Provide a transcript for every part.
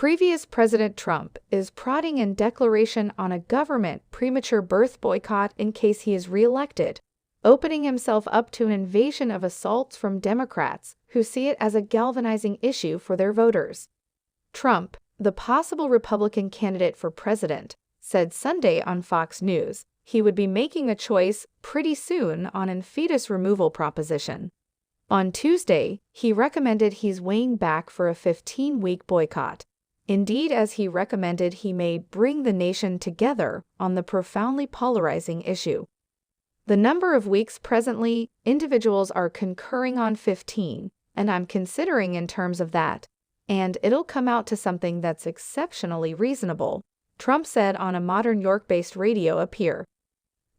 Previous President Trump is prodding in declaration on a government premature birth boycott in case he is reelected, opening himself up to an invasion of assaults from Democrats who see it as a galvanizing issue for their voters. Trump, the possible Republican candidate for president, said Sunday on Fox News he would be making a choice pretty soon on an fetus removal proposition. On Tuesday, he recommended he's weighing back for a 15-week boycott. Indeed, as he recommended he may bring the nation together on the profoundly polarizing issue. The number of weeks presently, individuals are concurring on 15, and I'm considering in terms of that, and it'll come out to something that's exceptionally reasonable, Trump said on a modern York-based radio appear.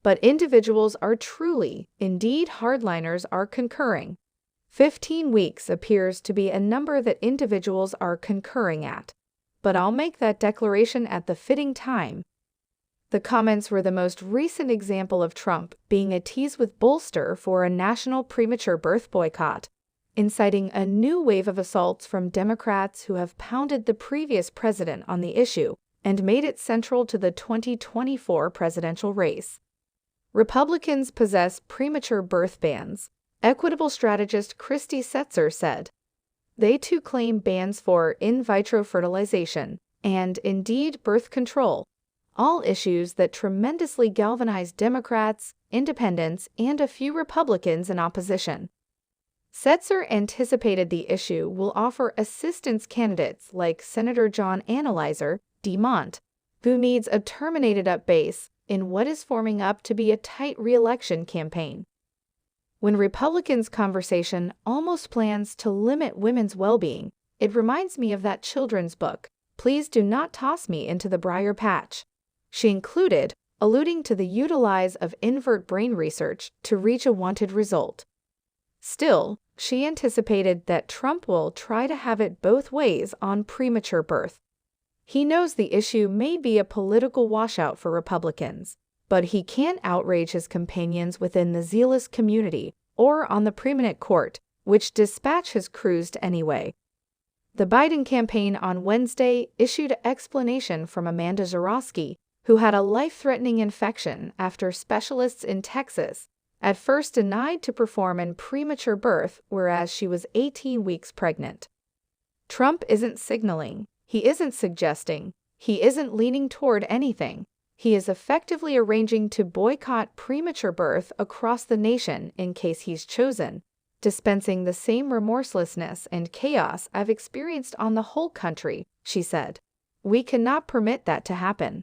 But individuals are truly, indeed hardliners are concurring. 15 weeks appears to be a number that individuals are concurring at. But I'll make that declaration at the fitting time. The comments were the most recent example of Trump being a tease with bolster for a national premature birth boycott, inciting a new wave of assaults from Democrats who have pounded the previous president on the issue and made it central to the 2024 presidential race. Republicans possess premature birth bans, equitable strategist Christy Setzer said. They too claim bans for in vitro fertilization and, indeed, birth control, all issues that tremendously galvanize Democrats, independents, and a few Republicans in opposition. Setzer anticipated the issue will offer assistance candidates like Senator John Analyzer DeMont, who needs a terminated-up base in what is forming up to be a tight re-election campaign. When Republicans' conversation almost plans to limit women's well-being, it reminds me of that children's book, Please Do Not Toss Me Into the Briar Patch. She included, alluding to the utilize of invert brain research to reach a wanted result. Still, she anticipated that Trump will try to have it both ways on premature birth. He knows the issue may be a political washout for Republicans, but he can't outrage his companions within the zealous community or on the preeminent court, which Dispatch has cruised anyway. The Biden campaign on Wednesday issued an explanation from Amanda Zurowski, who had a life-threatening infection after specialists in Texas at first denied to perform in premature birth, whereas she was 18 weeks pregnant. Trump isn't signaling, he isn't suggesting, he isn't leaning toward anything. He is effectively arranging to boycott premature birth across the nation in case he's chosen, dispensing the same remorselessness and chaos I've experienced on the whole country, she said. We cannot permit that to happen.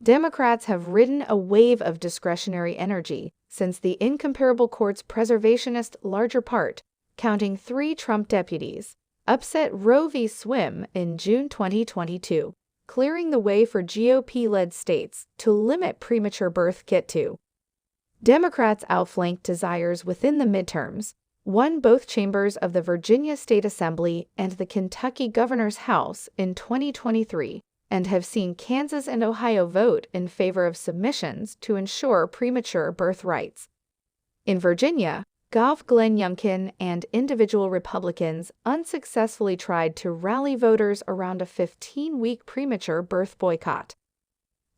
Democrats have ridden a wave of discretionary energy since the incomparable court's preservationist larger part, counting 3 Trump deputies, upset Roe v. Swim in June 2022. Clearing the way for GOP-led states to limit premature birth kit to. Democrats outflanked desires within the midterms, won both chambers of the Virginia State Assembly and the Kentucky Governor's House in 2023, and have seen Kansas and Ohio vote in favor of submissions to ensure premature birth rights. In Virginia, Gov. Glenn Youngkin and individual Republicans unsuccessfully tried to rally voters around a 15-week premature birth boycott.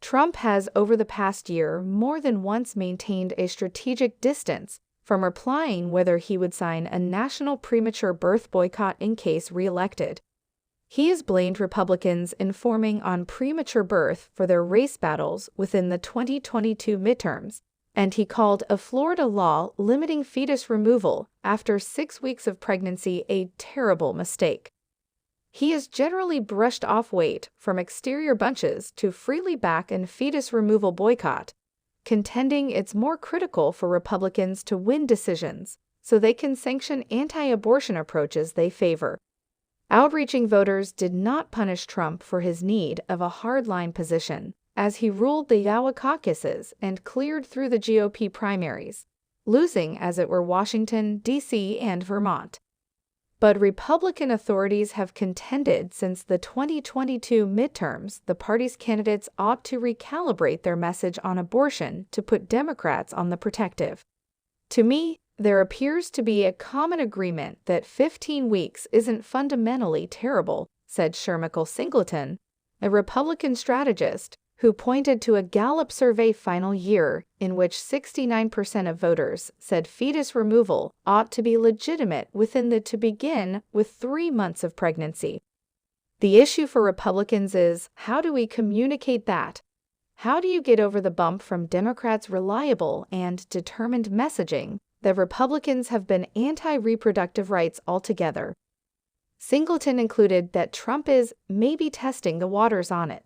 Trump has over the past year more than once maintained a strategic distance from replying whether he would sign a national premature birth boycott in case reelected. He has blamed Republicans informing on premature birth for their race battles within the 2022 midterms, and he called a Florida law limiting fetus removal after 6 weeks of pregnancy a terrible mistake. He has generally brushed off weight from exterior bunches to freely back an fetus removal boycott, contending it's more critical for Republicans to win decisions so they can sanction anti-abortion approaches they favor. Outreaching voters did not punish Trump for his need of a hardline position, as he ruled the Iowa caucuses and cleared through the GOP primaries, losing as it were Washington, D.C., and Vermont. But Republican authorities have contended since the 2022 midterms the party's candidates ought to recalibrate their message on abortion to put Democrats on the protective. To me, there appears to be a common agreement that 15 weeks isn't fundamentally terrible, said Shermichael Singleton, a Republican strategist who pointed to a Gallup survey final year in which 69% of voters said fetus removal ought to be legitimate within the to begin with 3 months of pregnancy. The issue for Republicans is, how do we communicate that? How do you get over the bump from Democrats' reliable and determined messaging that Republicans have been anti-reproductive rights altogether? Singleton included that Trump is maybe testing the waters on it.